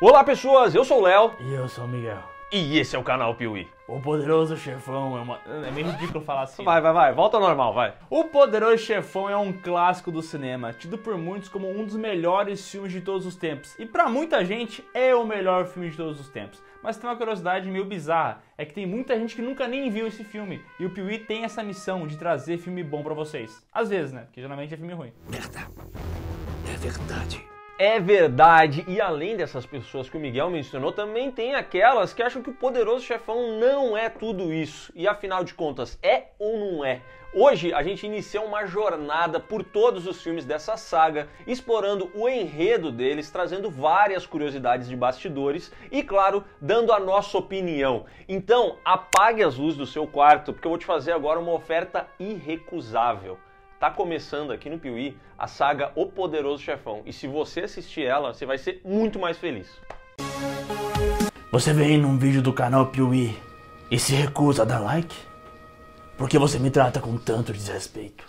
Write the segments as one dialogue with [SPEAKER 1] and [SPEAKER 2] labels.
[SPEAKER 1] Olá pessoas, eu sou o Léo
[SPEAKER 2] E eu sou o Miguel.
[SPEAKER 1] e esse é o canal Piuí.
[SPEAKER 2] O Poderoso Chefão é uma... É meio ridículo falar assim.
[SPEAKER 1] Vai, volta ao normal, vai.
[SPEAKER 2] O Poderoso Chefão é um clássico do cinema, tido por muitos como um dos melhores filmes de todos os tempos. E pra muita gente é o melhor filme de todos os tempos. Mas tem uma curiosidade meio bizarra, é que tem muita gente que nunca nem viu esse filme. E o Piuí tem essa missão de trazer filme bom pra vocês. Às vezes, né? Porque geralmente é filme ruim.
[SPEAKER 3] Merda. É verdade.
[SPEAKER 1] É verdade, e além dessas pessoas que o Miguel mencionou, também tem aquelas que acham que o Poderoso Chefão não é tudo isso. E afinal de contas, é ou não é? Hoje a gente inicia uma jornada por todos os filmes dessa saga, explorando o enredo deles, trazendo várias curiosidades de bastidores e, claro, dando a nossa opinião. Então, apague as luzes do seu quarto, porque eu vou te fazer agora uma oferta irrecusável. Tá começando aqui no Piuí a saga O Poderoso Chefão. E se você assistir ela, você vai ser muito mais feliz.
[SPEAKER 2] Você vem num vídeo do canal Piuí e se recusa a dar like? Por que você me trata com tanto desrespeito?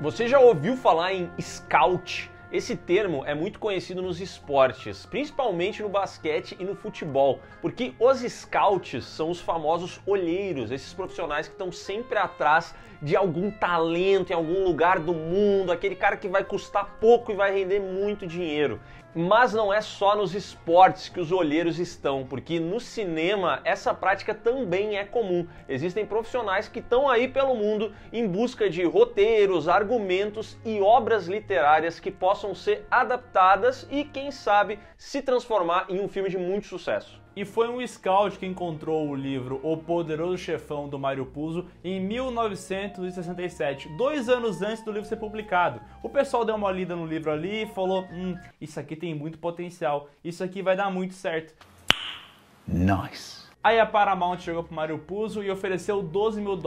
[SPEAKER 1] Você já ouviu falar em scout? Esse termo é muito conhecido nos esportes, principalmente no basquete e no futebol, porque os scouts são os famosos olheiros, esses profissionais que estão sempre atrás de algum talento em algum lugar do mundo, aquele cara que vai custar pouco e vai render muito dinheiro. Mas não é só nos esportes que os olheiros estão, porque no cinema essa prática também é comum. Existem profissionais que estão aí pelo mundo em busca de roteiros, argumentos e obras literárias que possam ser adaptadas e, quem sabe, se transformar em um filme de muito sucesso.
[SPEAKER 2] E foi um scout que encontrou o livro O Poderoso Chefão do Mário Puzo em 1967, 2 anos antes do livro ser publicado. O pessoal deu uma lida no livro ali e falou: isso aqui tem muito potencial, isso aqui vai dar muito certo.
[SPEAKER 3] Nice.
[SPEAKER 2] Aí a Paramount chegou pro Mário Puzo e ofereceu $12 mil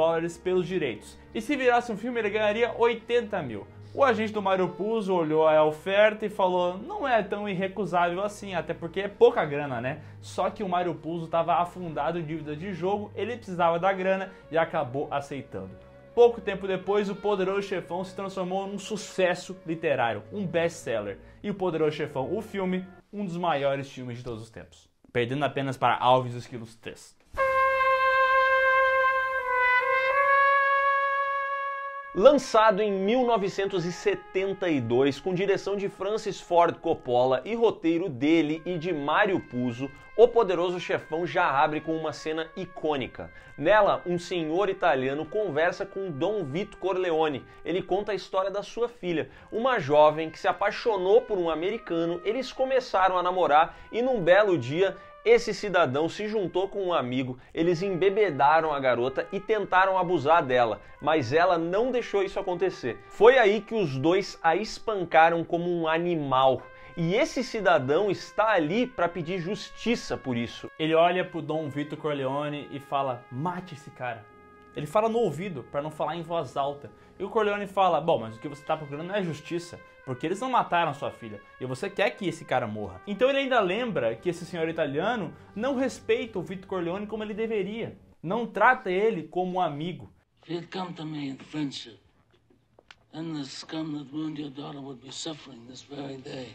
[SPEAKER 2] pelos direitos. E se virasse um filme ele ganharia 80 mil. O agente do Mário Puzo olhou a oferta e falou: não é tão irrecusável assim, até porque é pouca grana, né? Só que o Mário Puzo estava afundado em dívida de jogo, ele precisava da grana e acabou aceitando. Pouco tempo depois, o Poderoso Chefão se transformou num sucesso literário, um best-seller. E o Poderoso Chefão, o filme, um dos maiores filmes de todos os tempos. Perdendo apenas para Alves e os Esquilos 3.
[SPEAKER 1] Lançado em 1972, com direção de Francis Ford Coppola e roteiro dele e de Mário Puzo, O Poderoso Chefão já abre com uma cena icônica. Nela, um senhor italiano conversa com Dom Vito Corleone. Ele conta a história da sua filha, uma jovem que se apaixonou por um americano, eles começaram a namorar e num belo dia, esse cidadão se juntou com um amigo, eles embebedaram a garota e tentaram abusar dela, mas ela não deixou isso acontecer. Foi aí que os dois a espancaram como um animal. E esse cidadão está ali para pedir justiça por isso.
[SPEAKER 2] Ele olha pro Dom Vito Corleone e fala: mate esse cara. Ele fala no ouvido, para não falar em voz alta. E o Corleone fala: bom, mas o que você está procurando não é justiça, porque eles não mataram sua filha, e você quer que esse cara morra. Então ele ainda lembra que esse senhor italiano não respeita o Vito Corleone como ele deveria. Não trata ele como um amigo.
[SPEAKER 4] If you had come to me in friendship, then the scum that wounded your daughter would be suffering this very day.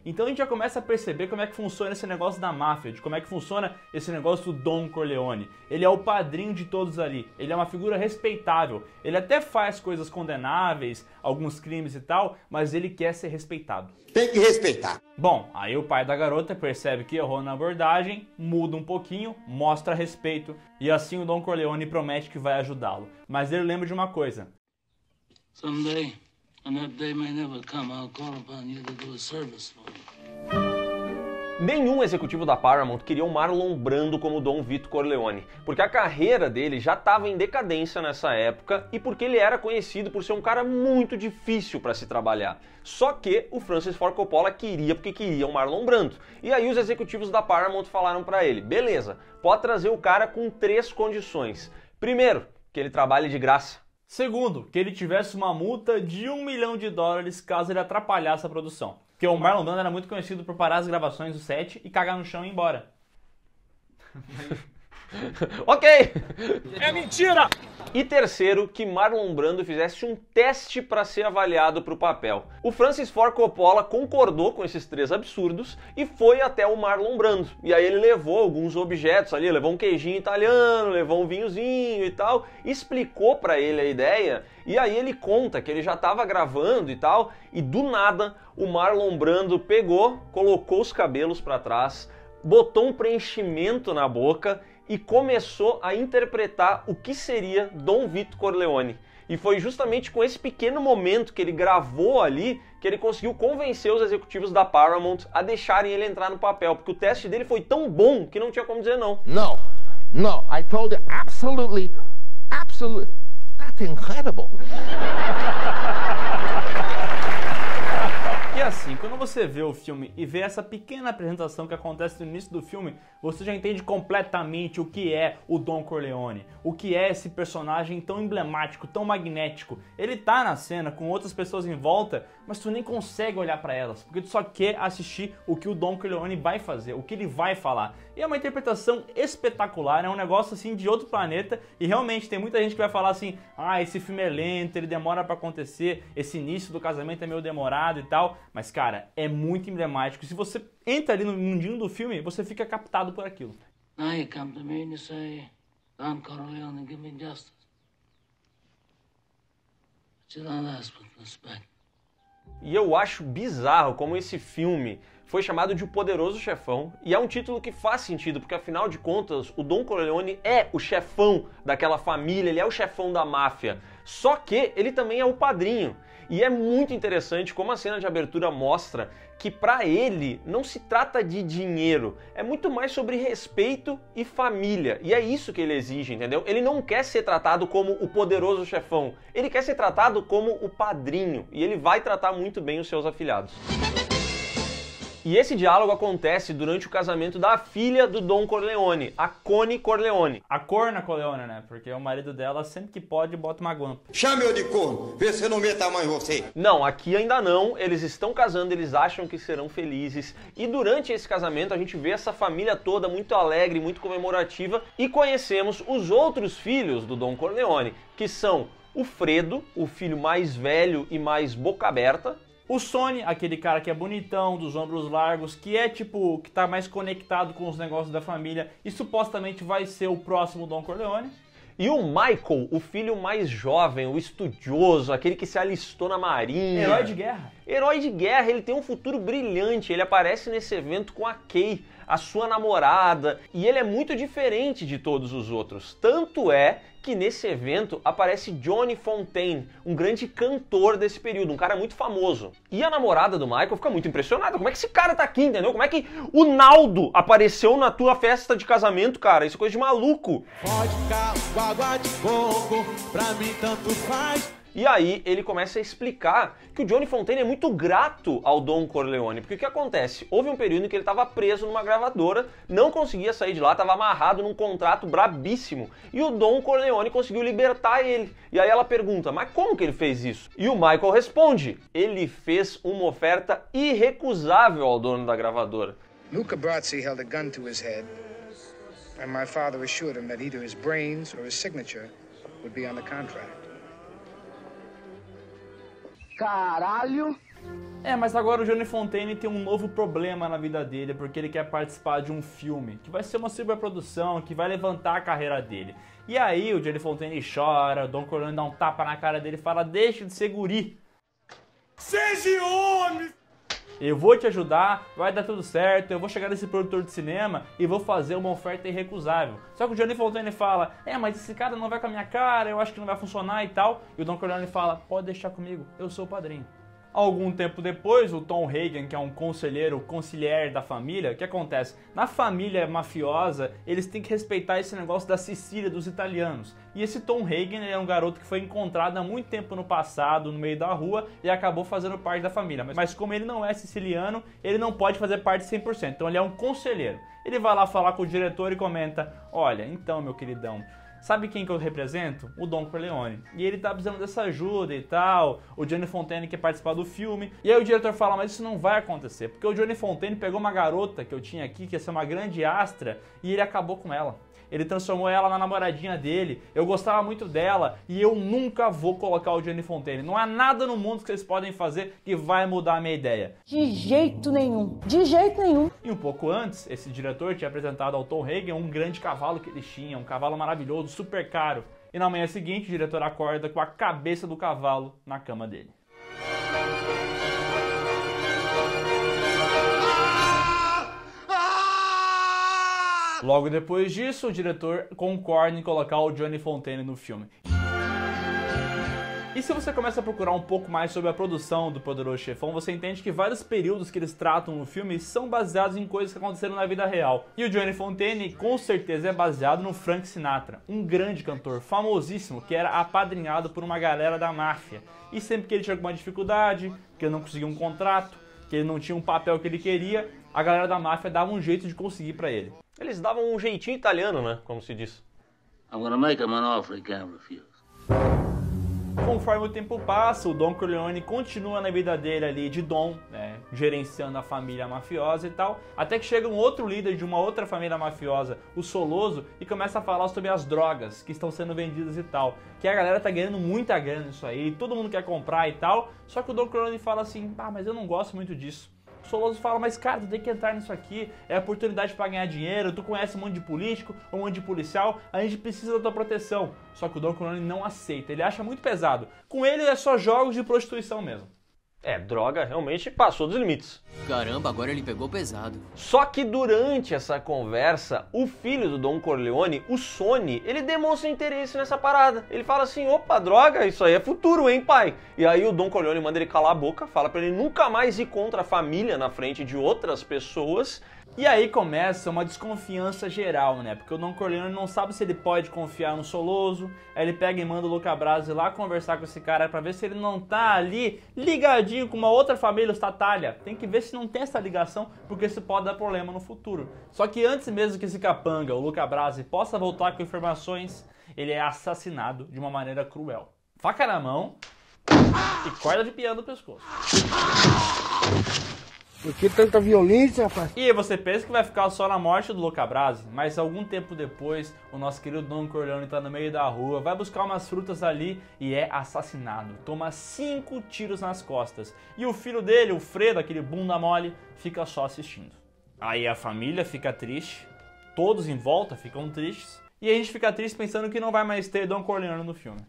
[SPEAKER 2] Então a gente já começa a perceber como é que funciona esse negócio da máfia, de como é que funciona esse negócio do Don Corleone. Ele é o padrinho de todos ali, ele é uma figura respeitável, ele até faz coisas condenáveis, alguns crimes e tal, mas ele quer ser respeitado.
[SPEAKER 3] Tem que respeitar.
[SPEAKER 2] Bom, aí o pai da garota percebe que errou na abordagem, muda um pouquinho, mostra respeito, e assim o Don Corleone promete que vai ajudá-lo. Mas ele lembra de uma coisa:
[SPEAKER 4] Someday, and that day may never come, I'll call upon you to do a service for me.
[SPEAKER 1] Nenhum executivo da Paramount queria o Marlon Brando como Dom Vito Corleone, porque a carreira dele já estava em decadência nessa época e porque ele era conhecido por ser um cara muito difícil para se trabalhar. Só que o Francis Ford Coppola queria porque queria o Marlon Brando. E aí os executivos da Paramount falaram para ele: beleza, pode trazer o cara com 3 condições. Primeiro, que ele trabalhe de graça.
[SPEAKER 2] Segundo, que ele tivesse uma multa de $1 milhão caso ele atrapalhasse a produção. Porque o Marlon Brando era muito conhecido por parar as gravações do set e cagar no chão e ir embora.
[SPEAKER 1] Ok!
[SPEAKER 2] É mentira!
[SPEAKER 1] E terceiro, que Marlon Brando fizesse um teste para ser avaliado para o papel. O Francis Ford Coppola concordou com esses 3 absurdos e foi até o Marlon Brando. E aí ele levou alguns objetos ali, levou um queijinho italiano, levou um vinhozinho e tal, explicou para ele a ideia, e aí ele conta que ele já estava gravando e tal, e do nada o Marlon Brando pegou, colocou os cabelos para trás, botou um preenchimento na boca e começou a interpretar o que seria Dom Vito Corleone. E foi justamente com esse pequeno momento que ele gravou ali que ele conseguiu convencer os executivos da Paramount a deixarem ele entrar no papel, porque o teste dele foi tão bom que não tinha como dizer não.
[SPEAKER 3] No, I told you absolutely, that's incredible.
[SPEAKER 2] E assim, quando você vê o filme e vê essa pequena apresentação que acontece no início do filme, você já entende completamente o que é o Don Corleone, o que é esse personagem tão emblemático, tão magnético. Ele tá na cena com outras pessoas em volta, mas tu nem consegue olhar pra elas, porque tu só quer assistir o que o Don Corleone vai fazer, o que ele vai falar. E é uma interpretação espetacular, é um negócio assim de outro planeta, e realmente tem muita gente que vai falar assim, ah, esse filme é lento, ele demora pra acontecer, esse início do casamento é meio demorado e tal, mas cara, é muito emblemático. Se você entra ali no mundinho do filme, você fica captado por aquilo.
[SPEAKER 4] Now you come to me and you say, Don Corleone, give me justice. But you don't ask with respect.
[SPEAKER 1] E eu acho bizarro como esse filme foi chamado de O Poderoso Chefão, e é um título que faz sentido, porque afinal de contas o Don Corleone é o chefão daquela família, ele é o chefão da máfia, só que ele também é o padrinho. E é muito interessante como a cena de abertura mostra que para ele não se trata de dinheiro, é muito mais sobre respeito e família. E é isso que ele exige, entendeu? Ele não quer ser tratado como o poderoso chefão, ele quer ser tratado como o padrinho, e ele vai tratar muito bem os seus afilhados. E esse diálogo acontece durante o casamento da filha do Don Corleone, a Connie Corleone.
[SPEAKER 2] A Corna Corleone, né? Porque o marido dela, sempre que pode, bota uma guampa.
[SPEAKER 3] Chame-o de corno, vê se eu não meto a mão em você.
[SPEAKER 1] Não, aqui ainda não, eles estão casando, eles acham que serão felizes. E durante esse casamento a gente vê essa família toda muito alegre, muito comemorativa. E conhecemos os outros filhos do Don Corleone, que são o Fredo, o filho mais velho e mais boca aberta.
[SPEAKER 2] O Sonny, aquele cara que é bonitão, dos ombros largos, que é tipo, que tá mais conectado com os negócios da família e supostamente vai ser o próximo Don Corleone.
[SPEAKER 1] E o Michael, o filho mais jovem, o estudioso, aquele que se alistou na marinha.
[SPEAKER 2] Herói de guerra.
[SPEAKER 1] Herói de guerra, ele tem um futuro brilhante, ele aparece nesse evento com a Kay, a sua namorada, e ele é muito diferente de todos os outros. Tanto é que nesse evento aparece Johnny Fontane, um grande cantor desse período, um cara muito famoso. E a namorada do Michael fica muito impressionada. Como é que esse cara tá aqui, entendeu? Como é que o Naldo apareceu na tua festa de casamento, cara? Isso é coisa de maluco.
[SPEAKER 5] Vodka, água de coco, pra mim tanto faz.
[SPEAKER 1] E aí ele começa a explicar que o Johnny Fontane é muito grato ao Don Corleone, porque o que acontece? Houve um período em que ele estava preso numa gravadora, não conseguia sair de lá, estava amarrado num contrato brabíssimo, e o Don Corleone conseguiu libertar ele. E aí ela pergunta, mas como que ele fez isso? E o Michael responde, ele fez uma oferta irrecusável ao dono da gravadora.
[SPEAKER 6] Luca Brasi held a gun to his head, and my father assured him that either his brains or his signature would be on the contract.
[SPEAKER 5] Caralho!
[SPEAKER 2] É, mas agora o Johnny Fontane tem um novo problema na vida dele, porque ele quer participar de um filme, que vai ser uma superprodução, que vai levantar a carreira dele. E aí o Johnny Fontane chora, o Don Corleone dá um tapa na cara dele e fala, deixa de ser guri.
[SPEAKER 5] Seja homem!
[SPEAKER 2] Eu vou te ajudar, vai dar tudo certo, eu vou chegar nesse produtor de cinema e vou fazer uma oferta irrecusável. Só que o Johnny Fontane fala, mas esse cara não vai com a minha cara, eu acho que não vai funcionar e tal. E o Don Corleone fala, pode deixar comigo, eu sou o padrinho. Algum tempo depois, o Tom Hagen, que é um conciliar da família, o que acontece? Na família mafiosa, eles têm que respeitar esse negócio da Sicília, dos italianos. E esse Tom Hagen é um garoto que foi encontrado há muito tempo no passado, no meio da rua, e acabou fazendo parte da família. Mas como ele não é siciliano, ele não pode fazer parte 100%, então ele é um conselheiro. Ele vai lá falar com o diretor e comenta, olha, então, meu queridão, sabe quem que eu represento? O Don Corleone. E ele tá precisando dessa ajuda e tal. O Johnny Fontane quer participar do filme. E aí o diretor fala, mas isso não vai acontecer. Porque o Johnny Fontane pegou uma garota que eu tinha aqui, que ia ser uma grande astra, e ele acabou com ela. ele transformou ela na namoradinha dele, eu gostava muito dela e eu nunca vou colocar o Gianni Fontane. Não há nada no mundo que vocês podem fazer que vai mudar a minha ideia.
[SPEAKER 7] De jeito nenhum, de jeito nenhum.
[SPEAKER 2] E um pouco antes, esse diretor tinha apresentado ao Tom Hagen um grande cavalo que eles tinham, um cavalo maravilhoso, super caro. E na manhã seguinte, o diretor acorda com a cabeça do cavalo na cama dele. Logo depois disso, o diretor concorda em colocar o Gianni Fontane no filme. E se você começa a procurar um pouco mais sobre a produção do Poderoso Chefão, você entende que vários períodos que eles tratam no filme são baseados em coisas que aconteceram na vida real. E o Gianni Fontane com certeza é baseado no Frank Sinatra, um grande cantor famosíssimo que era apadrinhado por uma galera da máfia. E sempre que ele tinha alguma dificuldade, que ele não conseguia um contrato, que ele não tinha um papel que ele queria, a galera da máfia dava um jeito de conseguir pra ele.
[SPEAKER 1] Eles davam um jeitinho italiano, né? Como se diz.
[SPEAKER 4] I'm gonna make him an offer he can't refuse.
[SPEAKER 2] Conforme o tempo passa, o Don Corleone continua na vida dele ali de Dom, né, gerenciando a família mafiosa e tal, até que chega um outro líder de uma outra família mafiosa, o Soloso, e começa a falar sobre as drogas que estão sendo vendidas e tal, que a galera tá ganhando muita grana nisso aí, todo mundo quer comprar e tal, só que o Don Corleone fala assim, mas eu não gosto muito disso. O Soloso fala, mas cara, tu tem que entrar nisso aqui, é oportunidade pra ganhar dinheiro, tu conhece um monte de político, um monte de policial, a gente precisa da tua proteção. Só que o Don Corleone não aceita, ele acha muito pesado. Com ele é só jogos de prostituição mesmo.
[SPEAKER 1] Droga realmente passou dos limites.
[SPEAKER 8] Caramba, agora ele pegou pesado.
[SPEAKER 1] Só que durante essa conversa, o filho do Don Corleone, o Sonny, ele demonstra interesse nessa parada. Ele fala assim, opa, droga, isso aí é futuro, hein, pai? E aí o Don Corleone manda ele calar a boca, fala pra ele nunca mais ir contra a família na frente de outras pessoas.
[SPEAKER 2] E aí começa uma desconfiança geral, né? Porque o Don Corleone não sabe se ele pode confiar no Soloso. Aí ele pega e manda o Luca Brasi lá conversar com esse cara pra ver se ele não tá ali ligadinho com uma outra família, os Tattaglia. Tem que ver se não tem essa ligação, porque isso pode dar problema no futuro. Só que antes mesmo que esse capanga, o Luca Brasi, possa voltar com informações, ele é assassinado de uma maneira cruel. Faca na mão e corda de piano no pescoço.
[SPEAKER 9] Por que tanta violência, rapaz?
[SPEAKER 2] E você pensa que vai ficar só na morte do Luca Brasi, mas algum tempo depois, o nosso querido Don Corleone tá no meio da rua, vai buscar umas frutas ali e é assassinado. Toma 5 tiros nas costas. E o filho dele, o Fredo, aquele bunda mole, fica só assistindo. Aí a família fica triste, todos em volta ficam tristes, e a gente fica triste pensando que não vai mais ter Don Corleone no filme.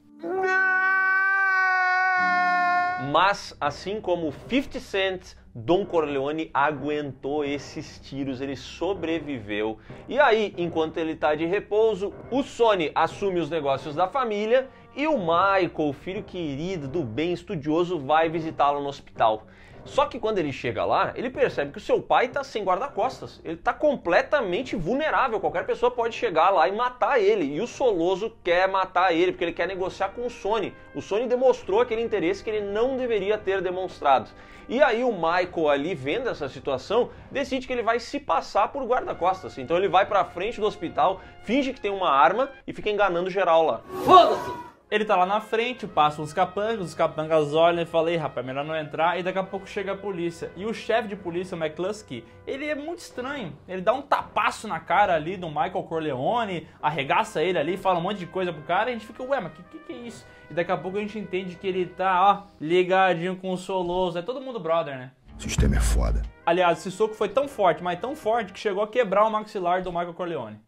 [SPEAKER 1] Mas, assim como 50 Cent, Don Corleone aguentou esses tiros, ele sobreviveu. E aí, enquanto ele tá de repouso, o Sonny assume os negócios da família e o Michael, filho querido, do bem, estudioso, vai visitá-lo no hospital. Só que quando ele chega lá, ele percebe que o seu pai tá sem guarda-costas. Ele tá completamente vulnerável, qualquer pessoa pode chegar lá e matar ele. E o Soloso quer matar ele, porque ele quer negociar com o Sonny. O Sonny demonstrou aquele interesse que ele não deveria ter demonstrado. E aí o Michael ali, vendo essa situação, decide que ele vai se passar por guarda-costas. Então ele vai pra frente do hospital, finge que tem uma arma e fica enganando geral lá.
[SPEAKER 2] Foda-se! Ele tá lá na frente, passam os capangas olham e falam, ei rapaz, melhor não entrar, e daqui a pouco chega a polícia. E o chefe de polícia, o McCluskey, ele é muito estranho. Ele dá um tapaço na cara ali do Michael Corleone, arregaça ele ali, fala um monte de coisa pro cara, e a gente fica, ué, mas que é isso? E daqui a pouco a gente entende que ele tá, ligadinho com o Soloso, é todo mundo brother, né?
[SPEAKER 9] O sistema é foda.
[SPEAKER 2] Aliás, esse soco foi tão forte, mas tão forte, que chegou a quebrar o maxilar do Michael Corleone.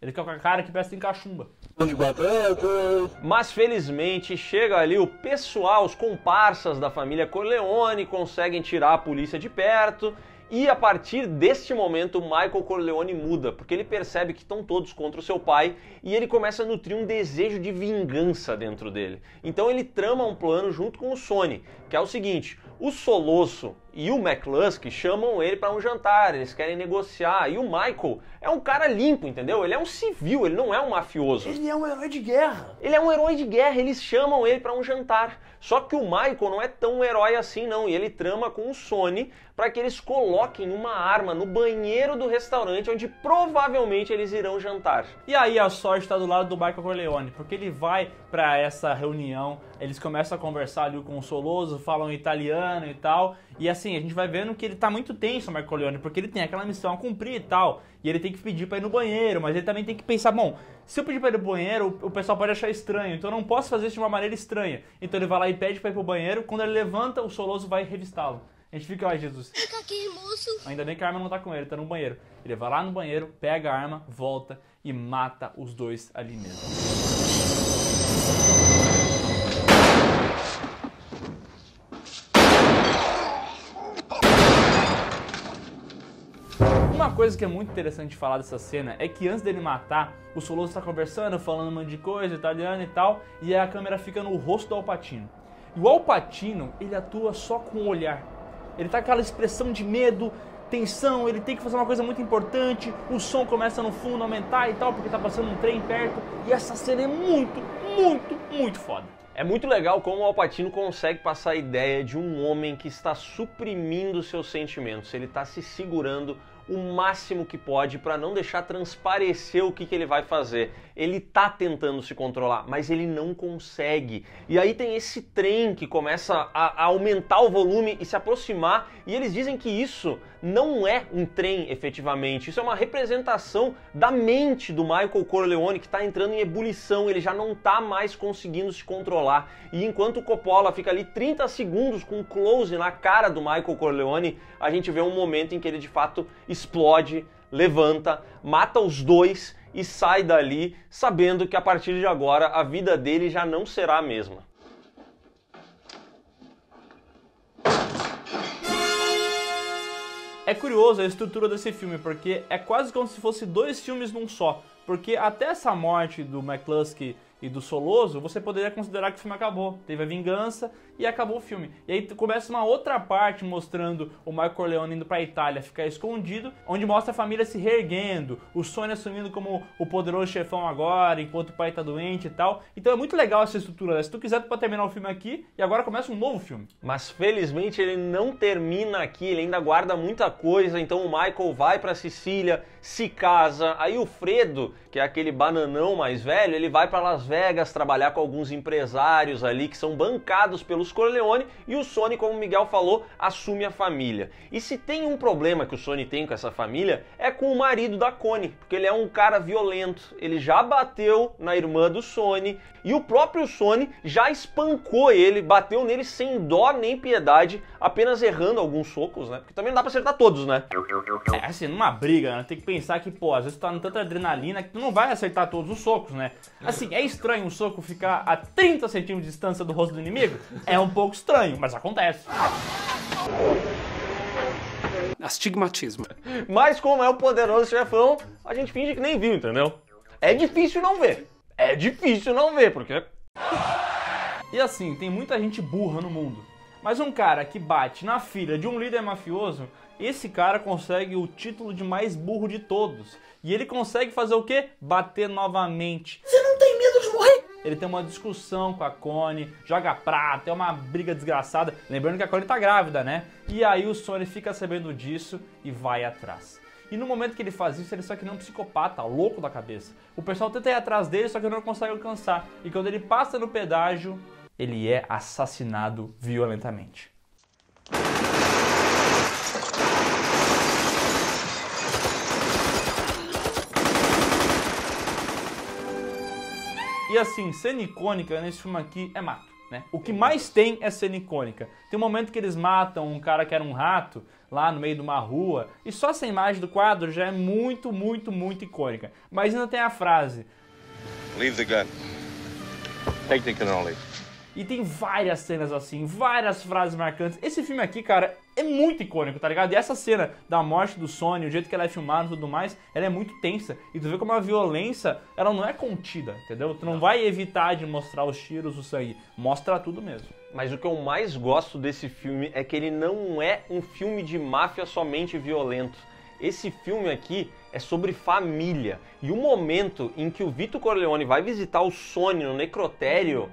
[SPEAKER 2] Ele fica com a cara que parece em cachumba.
[SPEAKER 1] Mas felizmente chega ali o pessoal, os comparsas da família Corleone, conseguem tirar a polícia de perto. E a partir deste momento, Michael Corleone muda, porque ele percebe que estão todos contra o seu pai e ele começa a nutrir um desejo de vingança dentro dele. Então ele trama um plano junto com o Sonny, que é o seguinte: o Soloso e o McCluskey chamam ele para um jantar, eles querem negociar, e o Michael é um cara limpo, entendeu? Ele é um civil, ele não é um mafioso.
[SPEAKER 9] Ele é um herói de guerra.
[SPEAKER 1] Ele é um herói de guerra, eles chamam ele para um jantar. Só que o Michael não é tão herói assim não, e ele trama com o Sonny para que eles coloquem uma arma no banheiro do restaurante onde provavelmente eles irão jantar.
[SPEAKER 2] E aí a sorte está do lado do Michael Corleone, porque ele vai para essa reunião, eles começam a conversar ali com o Soloso, falam italiano e tal, E assim, a gente vai vendo que ele tá muito tenso, o Michael Corleone, porque ele tem aquela missão a cumprir e tal. E ele tem que pedir pra ir no banheiro, mas ele também tem que pensar, bom, se eu pedir pra ir no banheiro, o pessoal pode achar estranho, então eu não posso fazer isso de uma maneira estranha. Então ele vai lá e pede pra ir pro banheiro, quando ele levanta, o Soloso vai revistá-lo. A gente fica, ai Jesus.
[SPEAKER 10] Fica aqui, moço.
[SPEAKER 2] Ainda bem que a arma não tá com ele, tá no banheiro. Ele vai lá no banheiro, pega a arma, volta e mata os dois ali mesmo. Uma coisa que é muito interessante de falar dessa cena é que antes dele matar, o Soloso tá conversando, falando um monte de coisa, italiano e tal, e a câmera fica no rosto do Al Pacino. E o Al Pacino, ele atua só com o olhar. Ele tá com aquela expressão de medo, tensão, ele tem que fazer uma coisa muito importante, o som começa no fundo a aumentar e tal, porque tá passando um trem perto, e essa cena é muito foda.
[SPEAKER 1] É muito legal como o Al Pacino consegue passar a ideia de um homem que está suprimindo seus sentimentos, ele está se segurando o máximo que pode para não deixar transparecer o que ele vai fazer. Ele tá tentando se controlar, mas ele não consegue. E aí tem esse trem que começa a aumentar o volume e se aproximar, e eles dizem que isso não é um trem efetivamente, isso é uma representação da mente do Michael Corleone que está entrando em ebulição, ele já não está mais conseguindo se controlar. E enquanto o Coppola fica ali 30 segundos com um close na cara do Michael Corleone, a gente vê um momento em que ele de fato explode, levanta, mata os dois e sai dali sabendo que a partir de agora a vida dele já não será a mesma.
[SPEAKER 2] É curioso a estrutura desse filme, porque é quase como se fosse dois filmes num só. Porque até essa morte do McCluskey e do Soloso, você poderia considerar que o filme acabou. Teve a vingança e acabou o filme. E aí começa uma outra parte mostrando o Michael Corleone indo pra Itália ficar escondido, onde mostra a família se reerguendo, o Sonny assumindo como o poderoso chefão agora, enquanto o pai tá doente e tal. Então é muito legal essa estrutura. Se tu quiser, tu pode terminar o filme aqui e agora começa um novo filme.
[SPEAKER 1] Mas felizmente ele não termina aqui, ele ainda guarda muita coisa. Então o Michael vai pra Sicília, se casa, aí o Fredo, que é aquele bananão mais velho, ele vai pra Las Vegas trabalhar com alguns empresários ali que são bancados pelos Corleone, e o Sonny, como o Miguel falou, assume a família. E se tem um problema que o Sonny tem com essa família, é com o marido da Connie, porque ele é um cara violento, ele já bateu na irmã do Sonny, e o próprio Sonny já espancou ele, bateu nele sem dó nem piedade, apenas errando alguns socos, né? Porque também não dá pra acertar todos, né?
[SPEAKER 2] É assim, numa briga, né? Tem que pensar que, pô, às vezes tu tá com tanta adrenalina que tu não vai acertar todos os socos, né? Assim, é estranho um soco ficar a 30 centímetros de distância do rosto do inimigo? É um pouco estranho, mas acontece.
[SPEAKER 11] Astigmatismo.
[SPEAKER 1] Mas como é o poderoso chefão, a gente finge que nem viu, entendeu? É difícil não ver. É difícil não ver, porque...
[SPEAKER 2] E assim, tem muita gente burra no mundo. Mas um cara que bate na filha de um líder mafioso, esse cara consegue o título de mais burro de todos. E ele consegue fazer o quê? Bater novamente.
[SPEAKER 9] Você não tem medo de morrer?
[SPEAKER 2] Ele tem uma discussão com a Connie, joga prata, é uma briga desgraçada. Lembrando que a Connie tá grávida, né? E aí o Sonny fica sabendo disso e vai atrás. E no momento que ele faz isso, ele só que nem um psicopata, louco da cabeça. O pessoal tenta ir atrás dele, só que não consegue alcançar. E quando ele passa no pedágio, ele é assassinado violentamente. E assim, cena icônica nesse filme aqui é mato, né? O que mais tem é cena icônica. Tem um momento que eles matam um cara que era um rato lá no meio de uma rua, e só essa imagem do quadro já é muito icônica. Mas ainda tem a frase:
[SPEAKER 12] Leave the gun. Take the cannoli.
[SPEAKER 2] E tem várias cenas assim, várias frases marcantes. Esse filme aqui, cara, é muito icônico, tá ligado? E essa cena da morte do Sonny, o jeito que ela é filmada e tudo mais, ela é muito tensa. E tu vê como a violência, ela não é contida, entendeu? Tu não vai evitar de mostrar os tiros, o sangue. Mostra tudo mesmo.
[SPEAKER 1] Mas o que eu mais gosto desse filme é que ele não é um filme de máfia somente violento. Esse filme aqui é sobre família. E o momento em que o Vito Corleone vai visitar o Sonny no necrotério...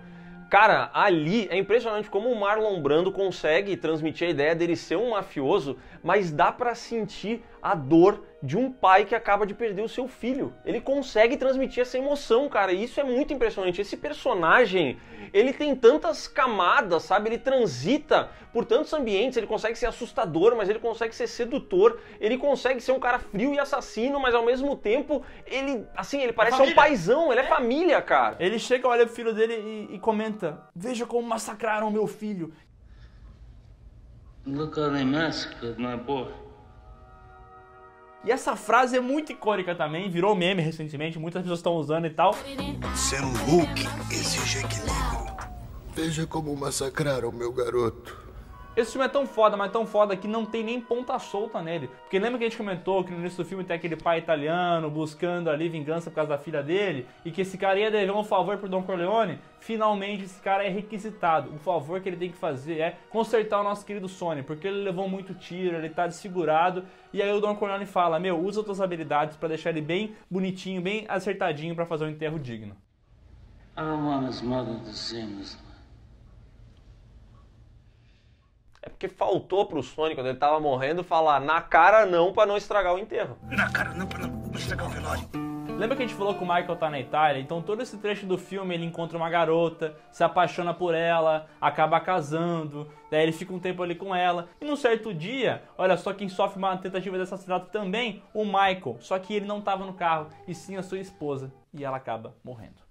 [SPEAKER 1] Cara, ali é impressionante como o Marlon Brando consegue transmitir a ideia dele ser um mafioso, mas dá pra sentir a dor de um pai que acaba de perder o seu filho. Ele consegue transmitir essa emoção, cara, e isso é muito impressionante. Esse personagem, ele tem tantas camadas, sabe? Ele transita por tantos ambientes, ele consegue ser assustador, mas ele consegue ser sedutor, ele consegue ser um cara frio e assassino, mas ao mesmo tempo, ele, assim, ele parece um paizão, ele é família, cara.
[SPEAKER 2] Ele chega, olha pro filho dele e comenta: veja como massacraram meu filho.
[SPEAKER 4] Look how they massacred my boy.
[SPEAKER 2] E essa frase é muito icônica também, virou meme recentemente, muitas pessoas estão usando e tal.
[SPEAKER 9] Ser um Hulk exige equilíbrio. Veja como massacraram meu garoto.
[SPEAKER 2] Esse filme é tão foda, mas tão foda que não tem nem ponta solta nele. Porque lembra que a gente comentou que no início do filme tem aquele pai italiano buscando ali vingança por causa da filha dele, e que esse cara ia dever um favor pro Don Corleone? Finalmente esse cara é requisitado. O favor que ele tem que fazer é consertar o nosso querido Sonny, porque ele levou muito tiro, ele tá desfigurado, e aí o Don Corleone fala: meu, usa as tuas habilidades pra deixar ele bem bonitinho, bem acertadinho pra fazer um enterro digno.
[SPEAKER 4] I don't want his mother to see him this way.
[SPEAKER 1] É porque faltou pro Sonny, quando ele tava morrendo, falar na cara não pra não estragar o enterro.
[SPEAKER 9] Na cara não pra não estragar o velório.
[SPEAKER 2] Lembra que a gente falou que o Michael tá na Itália? Então todo esse trecho do filme ele encontra uma garota, se apaixona por ela, acaba casando, daí ele fica um tempo ali com ela, e num certo dia, olha só quem sofre uma tentativa de assassinato também, o Michael, só que ele não tava no carro, e sim a sua esposa, e ela acaba morrendo.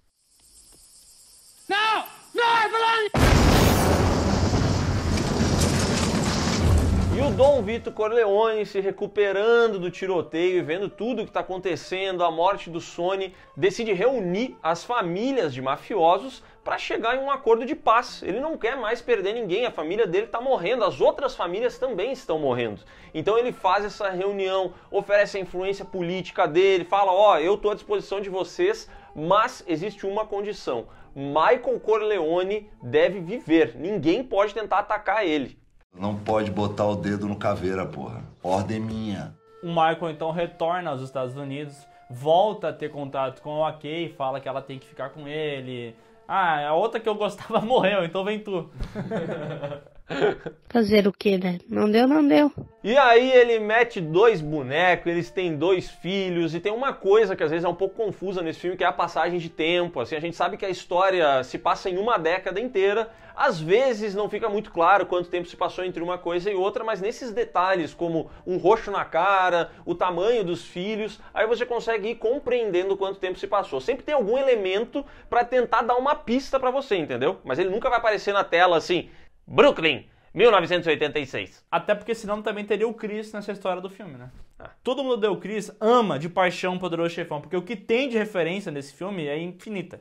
[SPEAKER 5] Não! Não,
[SPEAKER 1] E o Dom Vito Corleone se recuperando do tiroteio e vendo tudo o que está acontecendo, a morte do Sonny, decide reunir as famílias de mafiosos para chegar em um acordo de paz. Ele não quer mais perder ninguém, a família dele está morrendo, as outras famílias também estão morrendo. Então ele faz essa reunião, oferece a influência política dele, fala: ó, eu estou à disposição de vocês, mas existe uma condição: Michael Corleone deve viver, ninguém pode tentar atacar ele.
[SPEAKER 10] Não pode botar o dedo no caveira, porra. Ordem minha.
[SPEAKER 2] O Michael então retorna aos Estados Unidos, volta a ter contato com o Akei, fala que ela tem que ficar com ele. Ah, a outra que eu gostava morreu, então vem tu.
[SPEAKER 13] Fazer o quê, né? Não deu, não deu.
[SPEAKER 1] E aí ele mete 2 bonecos, eles têm 2 filhos, e tem uma coisa que às vezes é um pouco confusa nesse filme, que é a passagem de tempo. Assim, a gente sabe que a história se passa em uma década inteira, às vezes não fica muito claro quanto tempo se passou entre uma coisa e outra, mas nesses detalhes, como um roxo na cara, o tamanho dos filhos, aí você consegue ir compreendendo quanto tempo se passou. Sempre tem algum elemento para tentar dar uma pista para você, entendeu? Mas ele nunca vai aparecer na tela assim: Brooklyn, 1986.
[SPEAKER 2] Até porque senão também teria o Chris nessa história do filme, né? Todo mundo deu o Chris, ama de paixão Poderoso Chefão, porque o que tem de referência nesse filme é infinita.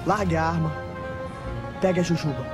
[SPEAKER 14] Largue a arma, pegue a jujuba.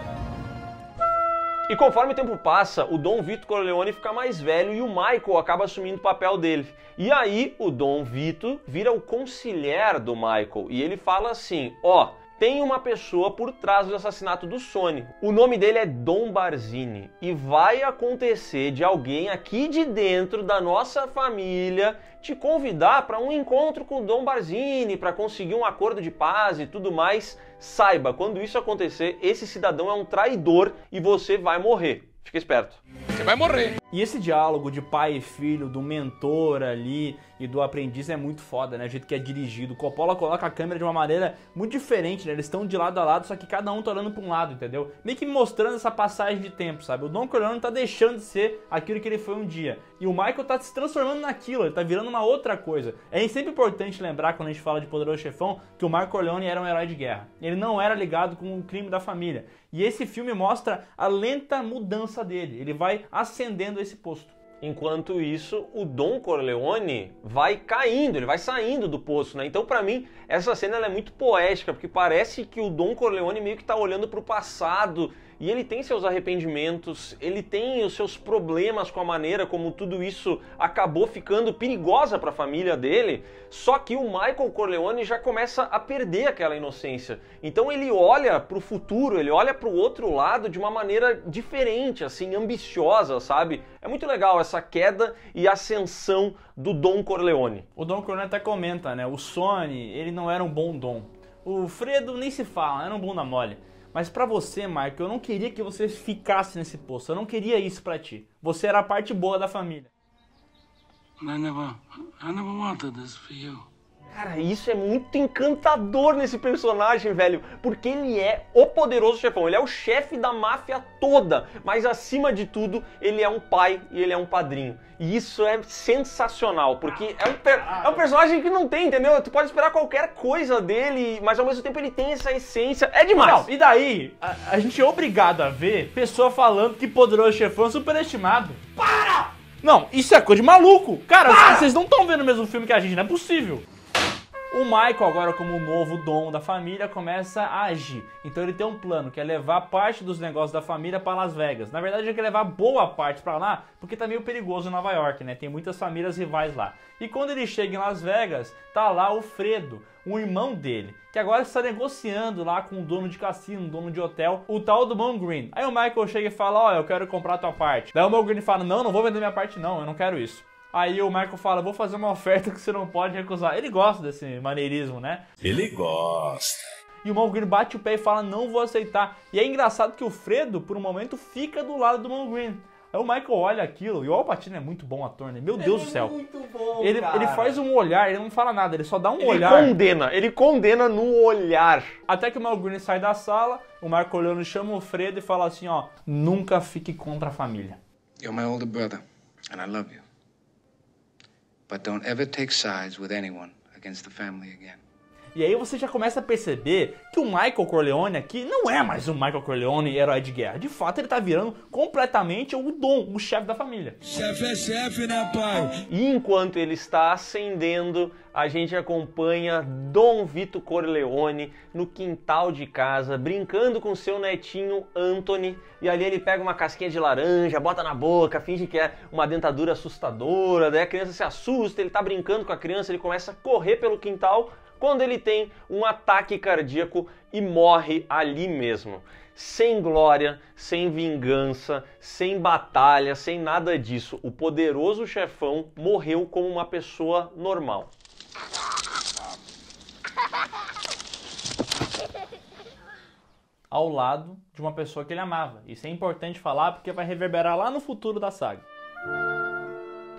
[SPEAKER 1] E conforme o tempo passa, o Dom Vito Corleone fica mais velho e o Michael acaba assumindo o papel dele. E aí o Dom Vito vira o consigliere do Michael e ele fala assim: ó, tem uma pessoa por trás do assassinato do Sonny. O nome dele é Dom Barzini. E vai acontecer de alguém aqui de dentro da nossa família te convidar para um encontro com o Dom Barzini, para conseguir um acordo de paz e tudo mais. Saiba, quando isso acontecer, esse cidadão é um traidor e você vai morrer. Fica esperto.
[SPEAKER 11] Você vai morrer.
[SPEAKER 2] E esse diálogo de pai e filho, do mentor ali e do aprendiz é muito foda, né? O jeito que é dirigido. O Coppola coloca a câmera de uma maneira muito diferente, né? Eles estão de lado a lado, só que cada um tá olhando pra um lado, entendeu? Meio que mostrando essa passagem de tempo, sabe? O Don Corleone tá deixando de ser aquilo que ele foi um dia. E o Michael tá se transformando naquilo, ele tá virando uma outra coisa. É sempre importante lembrar, quando a gente fala de Poderoso Chefão, que o Michael Corleone era um herói de guerra. Ele não era ligado com o crime da família. E esse filme mostra a lenta mudança dele. Ele vai ascendendo esse posto.
[SPEAKER 1] Enquanto isso, o Don Corleone vai caindo, ele vai saindo do poço, né? Então, pra mim, essa cena ela é muito poética, porque parece que o Don Corleone meio que tá olhando pro passado e ele tem seus arrependimentos, ele tem os seus problemas com a maneira como tudo isso acabou ficando perigosa para a família dele, só que o Michael Corleone já começa a perder aquela inocência. Então ele olha para o futuro, ele olha para o outro lado de uma maneira diferente, assim, ambiciosa, sabe? É muito legal essa queda e ascensão do Don Corleone.
[SPEAKER 2] O Don Corleone até comenta, né? O Sonny, ele não era um bom Dom. O Fredo nem se fala, era um bunda mole. Mas pra você, Marco, eu não queria que você ficasse nesse poço. Eu não queria isso pra ti. Você era a parte boa da família.
[SPEAKER 4] I never wanted this for you.
[SPEAKER 1] Cara, isso é muito encantador nesse personagem, velho, porque ele é o poderoso chefão, ele é o chefe da máfia toda, mas acima de tudo, ele é um pai e ele é um padrinho. E isso é sensacional, porque é um personagem que não tem, entendeu? Tu pode esperar qualquer coisa dele, mas ao mesmo tempo ele tem essa essência, é demais.
[SPEAKER 2] Não, e daí, a gente é obrigado a ver pessoa falando que poderoso chefão é superestimado. Para! Não, isso é coisa de maluco. Cara, vocês não estão vendo o mesmo filme que a gente, não é possível. O Michael, agora como o novo dono da família, começa a agir. Então ele tem um plano, que é levar parte dos negócios da família para Las Vegas. Na verdade, ele quer levar boa parte para lá, porque tá meio perigoso em Nova York, né? Tem muitas famílias rivais lá. E quando ele chega em Las Vegas, tá lá o Fredo, o irmão dele, que agora está negociando lá com o dono de cassino, o dono de hotel, o tal do Moe Greene. Aí o Michael chega e fala, ó, eu quero comprar a tua parte. Daí o Moe Greene fala, não vou vender minha parte não, eu não quero isso. Aí o Michael fala, vou fazer uma oferta que você não pode recusar. Ele gosta desse maneirismo, né?
[SPEAKER 15] Ele gosta.
[SPEAKER 2] E o Moe Greene bate o pé e fala, não vou aceitar. E é engraçado que o Fredo, por um momento, fica do lado do Moe Greene. Aí o Michael olha aquilo, e o Al Pacino é muito bom ator, né? Meu Deus do céu.
[SPEAKER 1] Muito bom,
[SPEAKER 2] ele faz um olhar, ele não fala nada, ele só dá um olhar.
[SPEAKER 1] Ele condena no olhar.
[SPEAKER 2] Até que o Moe Greene sai da sala, o Michael olhando chama o Fredo e fala assim, ó, nunca fique contra a família.
[SPEAKER 6] You're my older brother, and I love you. But don't ever take sides with anyone against the family again.
[SPEAKER 2] E aí você já começa a perceber que o Michael Corleone aqui não é mais o Michael Corleone herói de guerra. De fato, ele tá virando completamente o Dom, o chefe da família.
[SPEAKER 5] Chefe é chefe, né, pai?
[SPEAKER 1] E enquanto ele está ascendendo, a gente acompanha Dom Vito Corleone no quintal de casa, brincando com seu netinho Anthony. E ali ele pega uma casquinha de laranja, bota na boca, finge que é uma dentadura assustadora. Daí a criança se assusta, ele tá brincando com a criança, ele começa a correr pelo quintal, quando ele tem um ataque cardíaco e morre ali mesmo. Sem glória, sem vingança, sem batalha, sem nada disso. O poderoso chefão morreu como uma pessoa normal.
[SPEAKER 2] Ao lado de uma pessoa que ele amava. Isso é importante falar porque vai reverberar lá no futuro da saga.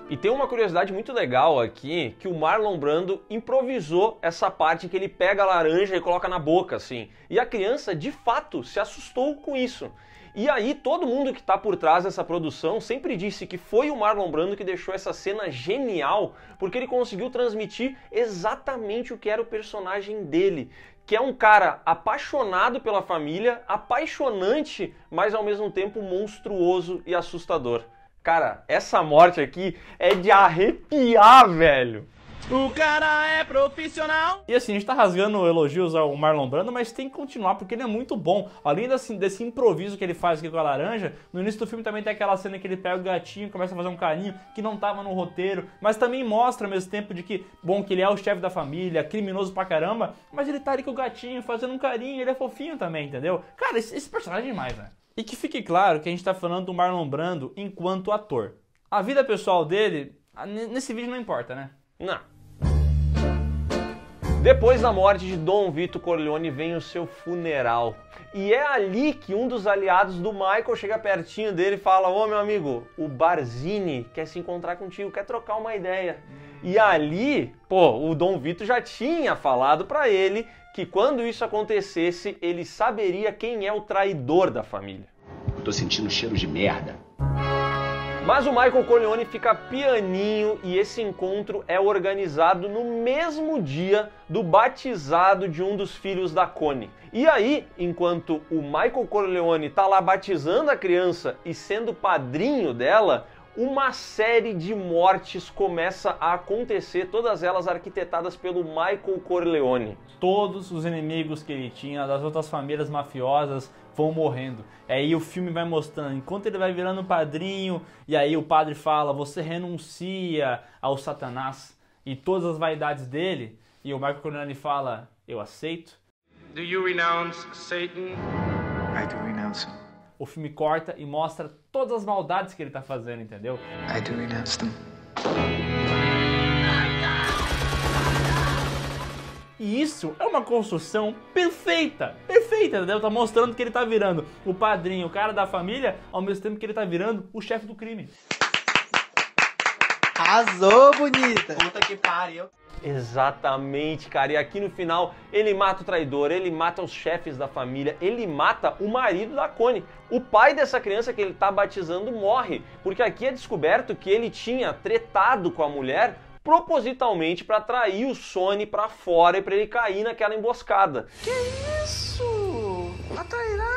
[SPEAKER 1] E tem uma curiosidade muito legal aqui, que o Marlon Brando improvisou essa parte que ele pega a laranja e coloca na boca, assim. E a criança, de fato, se assustou com isso. E aí todo mundo que está por trás dessa produção sempre disse que foi o Marlon Brando que deixou essa cena genial, porque ele conseguiu transmitir exatamente o que era o personagem dele, que é um cara apaixonado pela família, apaixonante, mas ao mesmo tempo monstruoso e assustador. Cara, essa morte aqui é de arrepiar, velho.
[SPEAKER 2] O cara é profissional. E assim, a gente tá rasgando elogios ao Marlon Brando, mas tem que continuar porque ele é muito bom. Além desse improviso que ele faz aqui com a laranja, no início do filme também tem aquela cena que ele pega o gatinho e começa a fazer um carinho que não tava no roteiro, mas também mostra ao mesmo tempo de que, bom, que ele é o chefe da família, criminoso pra caramba, mas ele tá ali com o gatinho fazendo um carinho, ele é fofinho também, entendeu? Cara, esse personagem é demais, né? E que fique claro que a gente tá falando do Marlon Brando enquanto ator. A vida pessoal dele, nesse vídeo não importa, né?
[SPEAKER 1] Não. Depois da morte de Dom Vito Corleone vem o seu funeral. E é ali que um dos aliados do Michael chega pertinho dele e fala: ô meu amigo, o Barzini quer se encontrar contigo, quer trocar uma ideia. E ali, pô, o Dom Vito já tinha falado pra ele que quando isso acontecesse, ele saberia quem é o traidor da família.
[SPEAKER 16] Tô sentindo cheiro de merda.
[SPEAKER 1] Mas o Michael Corleone fica pianinho e esse encontro é organizado no mesmo dia do batizado de um dos filhos da Connie. E aí, enquanto o Michael Corleone tá lá batizando a criança e sendo padrinho dela, uma série de mortes começa a acontecer, todas elas arquitetadas pelo Michael Corleone.
[SPEAKER 2] Todos os inimigos que ele tinha, das outras famílias mafiosas, vão morrendo. Aí o filme vai mostrando, enquanto ele vai virando padrinho, e aí o padre fala, você renuncia ao Satanás e todas as vaidades dele, e o Michael Corleone fala, eu aceito.
[SPEAKER 12] Do you renounce Satan?
[SPEAKER 6] I do renounce him.
[SPEAKER 2] O filme corta e mostra todas as maldades que ele tá fazendo, entendeu?
[SPEAKER 6] I do renounce them.
[SPEAKER 2] E isso é uma construção perfeita, perfeita, entendeu? Tá mostrando que ele tá virando o padrinho, o cara da família, ao mesmo tempo que ele tá virando o chefe do crime.
[SPEAKER 15] Arrasou, bonita. Puta que pariu.
[SPEAKER 1] Exatamente, cara. E aqui no final, ele mata o traidor, ele mata os chefes da família, ele mata o marido da Connie. O pai dessa criança que ele tá batizando morre, porque aqui é descoberto que ele tinha tretado com a mulher propositalmente para atrair o Sonny para fora e para ele cair naquela emboscada.
[SPEAKER 15] Que isso? A trairagem!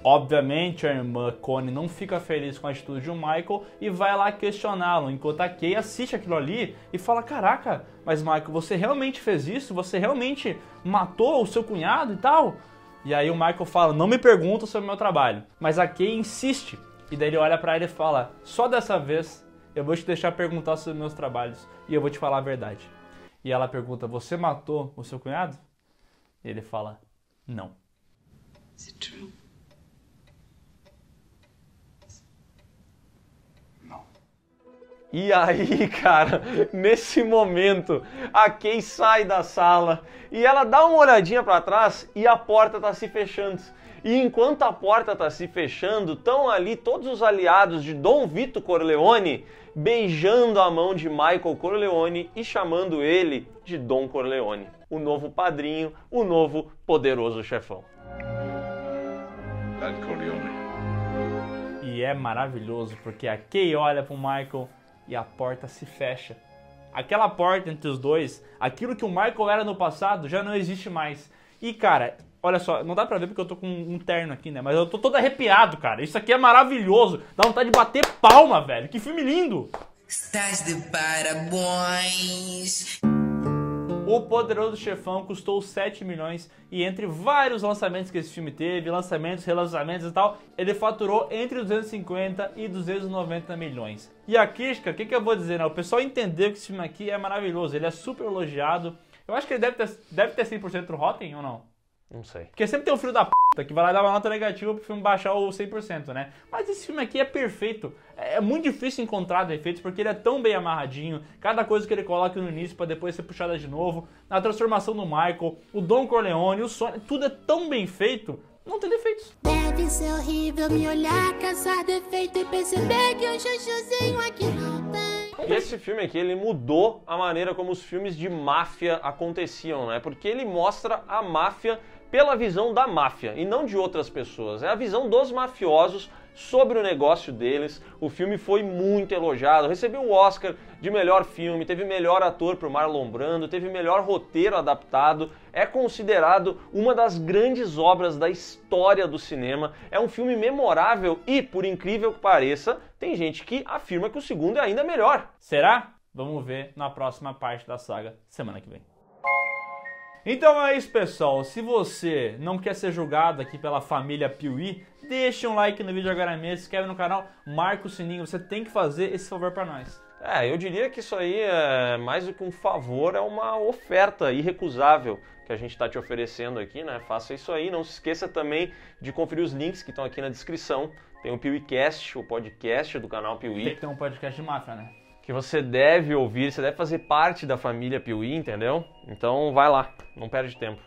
[SPEAKER 2] Obviamente, a irmã Connie não fica feliz com a atitude de Michael e vai lá questioná-lo, enquanto a Kay assiste aquilo ali e fala: caraca, mas Michael, você realmente fez isso? Você realmente matou o seu cunhado e tal? E aí o Michael fala: não me pergunta sobre o meu trabalho. Mas a Kay insiste, e daí ele olha pra ele e fala: só dessa vez eu vou te deixar perguntar sobre meus trabalhos e eu vou te falar a verdade. E ela pergunta: você matou o seu cunhado? E ele fala: não.
[SPEAKER 4] Is it true?
[SPEAKER 1] E aí, cara, nesse momento, a Kay sai da sala e ela dá uma olhadinha pra trás e a porta tá se fechando. E enquanto a porta tá se fechando, estão ali todos os aliados de Dom Vito Corleone beijando a mão de Michael Corleone e chamando ele de Dom Corleone, o novo padrinho, o novo poderoso chefão.
[SPEAKER 12] Don Corleone.
[SPEAKER 2] E é maravilhoso porque a Kay olha pro Michael e a porta se fecha. Aquela porta entre os dois, aquilo que o Michael era no passado, já não existe mais. E, cara, olha só, não dá pra ver porque eu tô com um terno aqui, né? Mas eu tô todo arrepiado, cara. Isso aqui é maravilhoso. Dá vontade de bater palma, velho. Que filme lindo!
[SPEAKER 17] Estás de parabéns.
[SPEAKER 2] O Poderoso Chefão custou 7 milhões e entre vários lançamentos que esse filme teve, lançamentos, relançamentos e tal, ele faturou entre 250 e 290 milhões. E a crítica, o que eu vou dizer, né? O pessoal entendeu que esse filme aqui é maravilhoso, ele é super elogiado. Eu acho que ele deve ter 100% no Rotten ou não?
[SPEAKER 1] Não sei.
[SPEAKER 2] Porque sempre tem um filho da p*** que vai lá dar uma nota negativa pro filme baixar o 100%, né? Mas esse filme aqui é perfeito. É muito difícil encontrar defeitos porque ele é tão bem amarradinho. Cada coisa que ele coloca no início pra depois ser puxada de novo. A transformação do Michael, o Don Corleone, o Sonny, tudo é tão bem feito. Não tem defeitos.
[SPEAKER 17] Deve ser horrível me olhar, caçar defeito e perceber que o chuchuzinho aqui não tem.
[SPEAKER 1] E esse filme aqui, ele mudou a maneira como os filmes de máfia aconteciam, né? Porque ele mostra a máfia pela visão da máfia e não de outras pessoas. É a visão dos mafiosos sobre o negócio deles. O filme foi muito elogiado, recebeu o Oscar de melhor filme, teve melhor ator pro Marlon Brando, teve melhor roteiro adaptado, é considerado uma das grandes obras da história do cinema, é um filme memorável e, por incrível que pareça, tem gente que afirma que o segundo é ainda melhor.
[SPEAKER 2] Será? Vamos ver na próxima parte da saga, semana que vem. Então é isso, pessoal. Se você não quer ser julgado aqui pela família Piuí, deixa um like no vídeo agora mesmo, se inscreve no canal, marca o sininho. Você tem que fazer esse favor pra nós.
[SPEAKER 1] Eu diria que isso aí é mais do que um favor, é uma oferta irrecusável que a gente está te oferecendo aqui, né? Faça isso aí. Não se esqueça também de conferir os links que estão aqui na descrição. Tem o PiuíCast, o podcast do canal Piuí.
[SPEAKER 2] Tem que ter um podcast de máfia, né?
[SPEAKER 1] Que você deve ouvir, você deve fazer parte da família Piuí, entendeu? Então vai lá, não perde tempo.